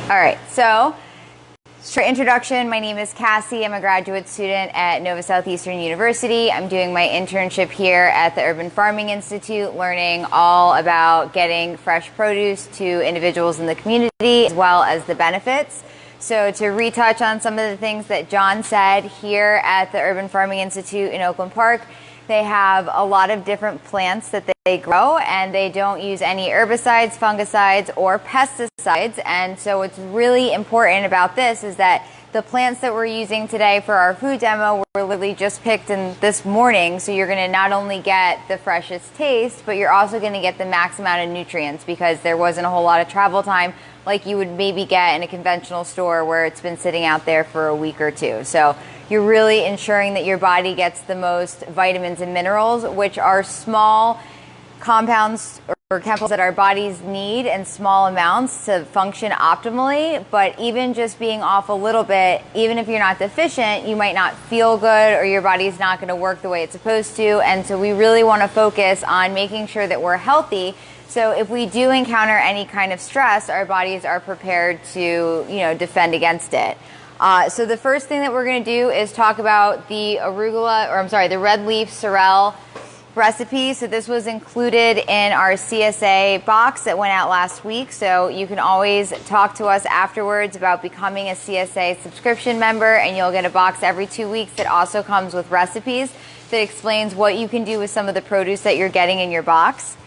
All right, so short introduction. My name is Cassie. I'm a graduate student at Nova Southeastern University. I'm doing my internship here at the Urban Farming Institute, learning all about getting fresh produce to individuals in the community, as well as the benefits. So to retouch on some of the things that John said, here at the Urban Farming Institute in Oakland Park, they have a lot of different plants that they grow, and they don't use any herbicides, fungicides, or pesticides. And so what's really important about this is that the plants that we're using today for our food demo were literally just picked in this morning. So you're going to not only get the freshest taste, but you're also going to get the max amount of nutrients, because there wasn't a whole lot of travel time like you would maybe get in a conventional store where it's been sitting out there for a week or two. So you're really ensuring that your body gets the most vitamins and minerals, which are small compounds or chemicals that our bodies need in small amounts to function optimally. But even just being off a little bit, even if you're not deficient, you might not feel good, or your body's not going to work the way it's supposed to. And so we really want to focus on making sure that we're healthy. So if we do encounter any kind of stress, our bodies are prepared to, defend against it. So the first thing that we're going to do is talk about the the red leaf sorrel recipe. So this was included in our CSA box that went out last week. So you can always talk to us afterwards about becoming a CSA subscription member, and you'll get a box every 2 weeks that also comes with recipes that explains what you can do with some of the produce that you're getting in your box.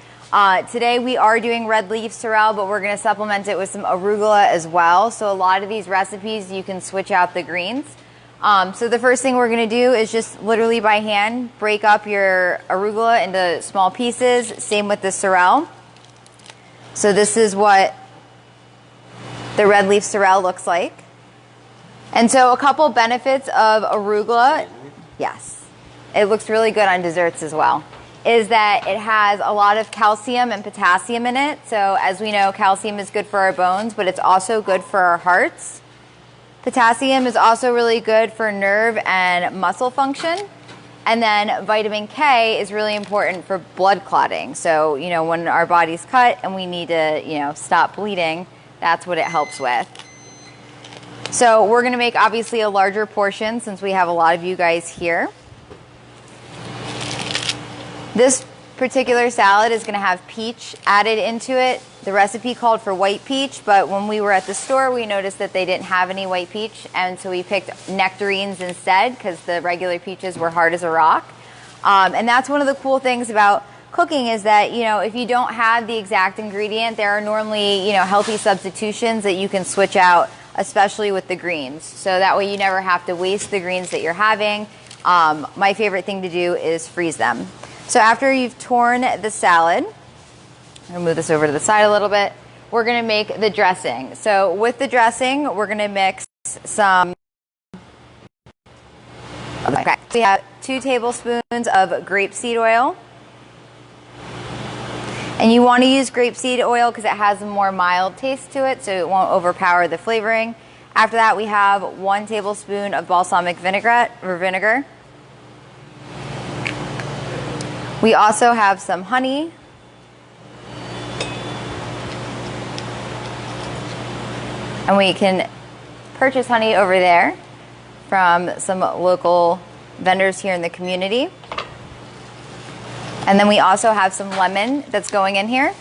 Today we are doing red leaf sorrel, but we're going to supplement it with some arugula as well. So a lot of these recipes you can switch out the greens. So the first thing we're going to do is just literally by hand break up your arugula into small pieces. Same with the sorrel. So this is what the red leaf sorrel looks like. And so a couple benefits of arugula, yes, it looks really good on desserts as well, is that it has a lot of calcium and potassium in it. So as we know, calcium is good for our bones, but it's also good for our hearts. Potassium is also really good for nerve and muscle function. And then vitamin K is really important for blood clotting. So, when our body's cut and we need to, stop bleeding, that's what it helps with. So we're going to make obviously a larger portion since we have a lot of you guys here. This particular salad is going to have peach added into it. The recipe called for white peach, but when we were at the store, we noticed that they didn't have any white peach, and so we picked nectarines instead because the regular peaches were hard as a rock. And that's one of the cool things about cooking, is that, if you don't have the exact ingredient, there are normally, healthy substitutions that you can switch out, especially with the greens. So that way you never have to waste the greens that you're having. My favorite thing to do is freeze them. So after you've torn the salad, I'm going to move this over to the side a little bit, we're going to make the dressing. So with the dressing, we're going to mix some, okay, so we have 2 tablespoons of grapeseed oil. And you want to use grapeseed oil because it has a more mild taste to it, so it won't overpower the flavoring. After that, we have 1 tablespoon of balsamic vinaigrette or vinegar. We also have some honey. And we can purchase honey over there from some local vendors here in the community. And then we also have some lemon that's going in here.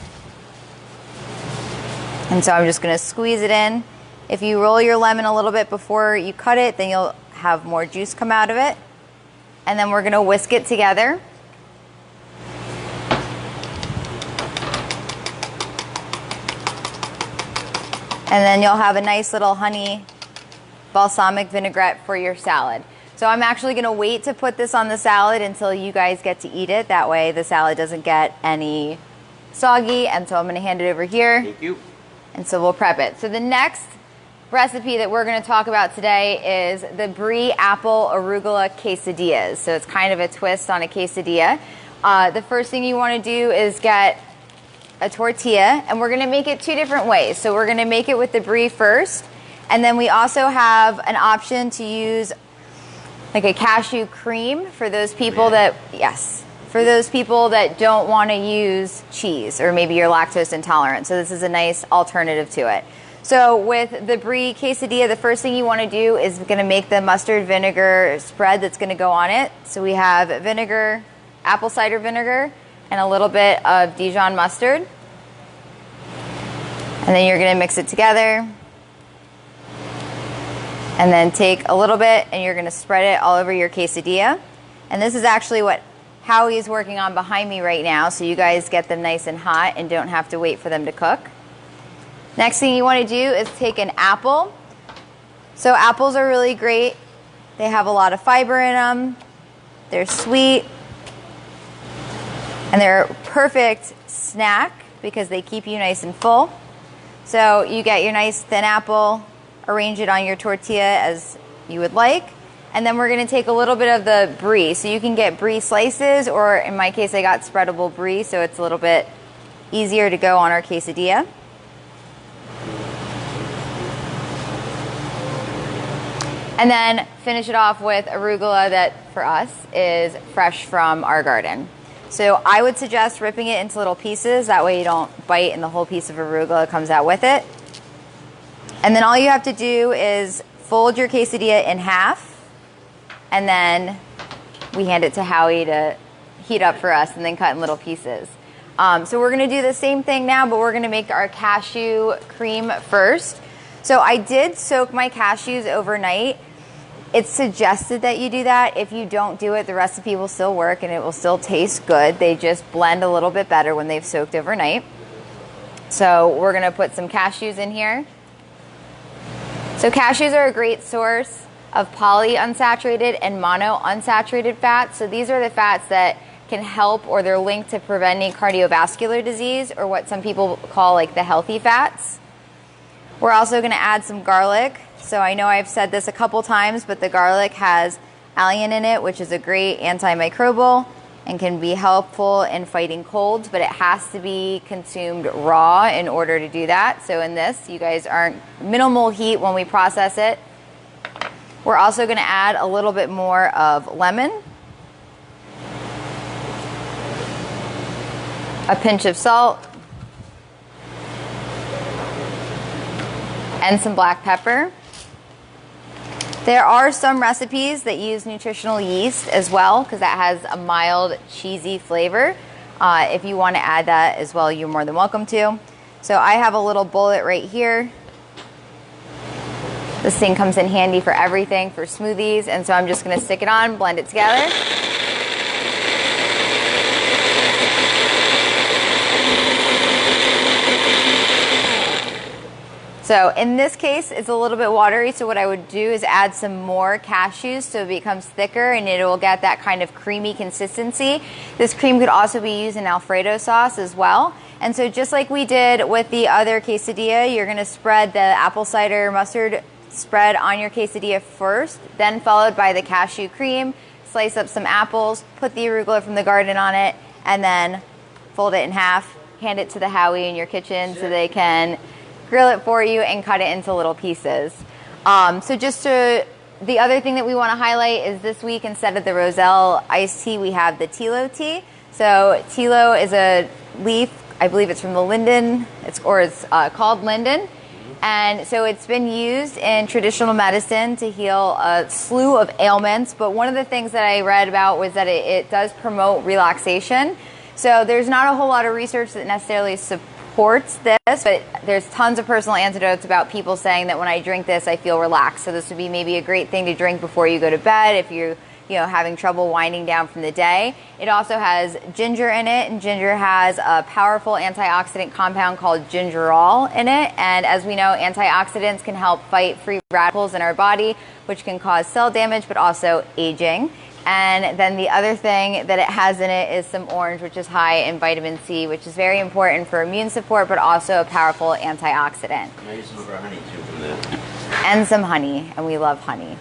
And so I'm just going to squeeze it in. If you roll your lemon a little bit before you cut it, then you'll have more juice come out of it. And then we're going to whisk it together. And then you'll have a nice little honey balsamic vinaigrette for your salad. So I'm actually going to wait to put this on the salad until you guys get to eat it. That way the salad doesn't get any soggy. And so I'm going to hand it over here. Thank you. And so we'll prep it. So the next recipe that we're going to talk about today is the brie apple arugula quesadillas. So it's kind of a twist on a quesadilla. The first thing you want to do is get a tortilla, and we're going to make it 2 different ways. So we're going to make it with the brie first, and then we also have an option to use like a cashew cream for those people that, for those people that don't want to use cheese, or maybe you're lactose intolerant. So this is a nice alternative to it. So with the brie quesadilla, the first thing you want to do is going to make the mustard vinegar spread that's going to go on it. So we have vinegar, apple cider vinegar, and a little bit of Dijon mustard. And then you're going to mix it together. And then take a little bit and you're going to spread it all over your quesadilla. And this is actually what Howie is working on behind me right now, so you guys get them nice and hot and don't have to wait for them to cook. Next thing you want to do is take an apple. So apples are really great. They have a lot of fiber in them. They're sweet. And they're a perfect snack because they keep you nice and full. So you get your nice thin apple, arrange it on your tortilla as you would like. And then we're going to take a little bit of the brie. So you can get brie slices, or in my case I got spreadable brie, so it's a little bit easier to go on our quesadilla. And then finish it off with arugula that for us is fresh from our garden. So I would suggest ripping it into little pieces, that way you don't bite and the whole piece of arugula comes out with it. And then all you have to do is fold your quesadilla in half, and then we hand it to Howie to heat up for us and then cut in little pieces. So we're going to do the same thing now, but we're going to make our cashew cream first. So I did soak my cashews overnight. It's suggested that you do that. If you don't do it, the recipe will still work and it will still taste good. They just blend a little bit better when they've soaked overnight. So we're going to put some cashews in here. So cashews are a great source of polyunsaturated and monounsaturated fats. So these are the fats that can help, or they're linked to preventing cardiovascular disease, or what some people call like the healthy fats. We're also going to add some garlic. So I know I've said this a couple times, but the garlic has alliin in it, which is a great antimicrobial and can be helpful in fighting colds, but it has to be consumed raw in order to do that. So in this, you guys aren't minimal heat when we process it. We're also going to add a little bit more of lemon, a pinch of salt, and some black pepper. There are some recipes that use nutritional yeast as well, because that has a mild cheesy flavor. If you want to add that as well, you're more than welcome to. So I have a little bullet right here. This thing comes in handy for everything, for smoothies, and so I'm just going to stick it on, blend it together. So in this case, it's a little bit watery, so what I would do is add some more cashews so it becomes thicker and it will get that kind of creamy consistency. This cream could also be used in Alfredo sauce as well. And so just like we did with the other quesadilla, you're going to spread the apple cider mustard spread on your quesadilla first, then followed by the cashew cream. Slice up some apples, put the arugula from the garden on it, and then fold it in half. Hand it to the Howie in your kitchen so they can grill it for you and cut it into little pieces. The other thing that we want to highlight is this week, instead of the Roselle iced tea, we have the tilo tea. So tilo is a leaf, I believe it's from the linden, it's called linden. And so it's been used in traditional medicine to heal a slew of ailments. But one of the things that I read about was that it does promote relaxation. So there's not a whole lot of research that necessarily supports this, but there's tons of personal anecdotes about people saying that when I drink this, I feel relaxed. So this would be maybe a great thing to drink before you go to bed if you're having trouble winding down from the day. It also has ginger in it, and ginger has a powerful antioxidant compound called gingerol in it. And as we know, antioxidants can help fight free radicals in our body, which can cause cell damage, but also aging. And then the other thing that it has in it is some orange, which is high in vitamin C, which is very important for immune support, but also a powerful antioxidant. And I use some of our honey too from that. And some honey, and we love honey.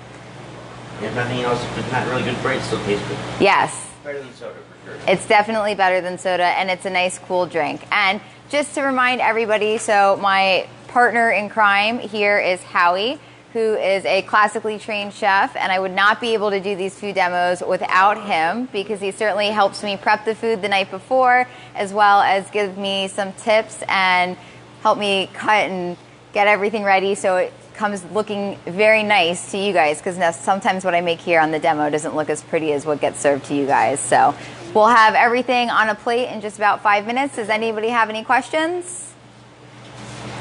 If nothing else, if it's not really good for it, it still tastes good. Yes. Better than soda for sure. It's definitely better than soda, and it's a nice cool drink. And just to remind everybody, so my partner in crime here is Howie, who is a classically trained chef, and I would not be able to do these food demos without him, because he certainly helps me prep the food the night before, as well as give me some tips and help me cut and get everything ready so it comes looking very nice to you guys, because sometimes what I make here on the demo doesn't look as pretty as what gets served to you guys. So we'll have everything on a plate in just about 5 minutes. Does anybody have any questions?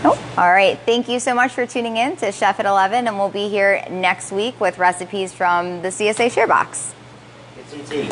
Nope. All right. Thank you so much for tuning in to Chef at 11, and we'll be here next week with recipes from the CSA Share Box. Get some tea.